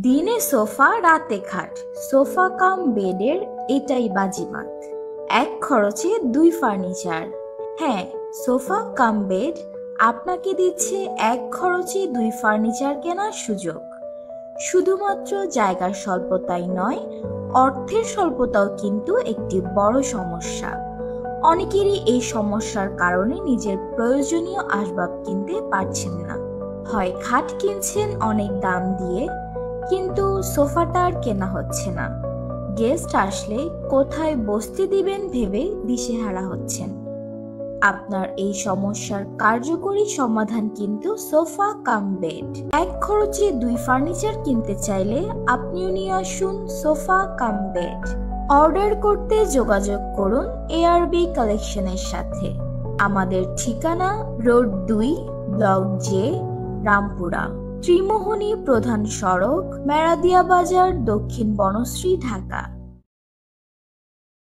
দিনে সোফা রাতে খাট, সোফা কাম বেডের এটাই বাজিমাত। এক খরচে দুই ফার্নিচার। হ্যাঁ, সোফা কাম বেড আপনাকে দিচ্ছে এক খরচে দুই ফার্নিচার কেনার সুযোগ। শুধুমাত্র জায়গার স্বল্পতাই নয়, অর্থের স্বল্পতাও কিন্তু একটি বড় সমস্যা। অনেকেরই এই সমস্যার কারণে নিজের প্রয়োজনীয় আসবাব কিনতে পারছেন না। হয় খাট কিনছেন অনেক দাম দিয়ে, কিন্তু সোফাটা আর কেনা হচ্ছে না। গেস্ট আসলে কোথায় বসতে দিবেন ভেবে দিশেহারা হচ্ছেন। আপনার এই সমস্যার কার্যকরী সমাধান কিন্তু সোফা কাম বেড। এক খরচে দুই ফার্নিচার কিনতে চাইলে আপনিও নিয়ে আসুন সোফা কাম বেড। অর্ডার করতে যোগাযোগ করুন এআরবি কালেকশনের সাথে। আমাদের ঠিকানা রোড 2, ব্লক জে, রামপুরা, ত্রিমোহনী প্রধান সড়ক, মেরাদিয়া বাজার, দক্ষিণ বনশ্রী, ঢাকা।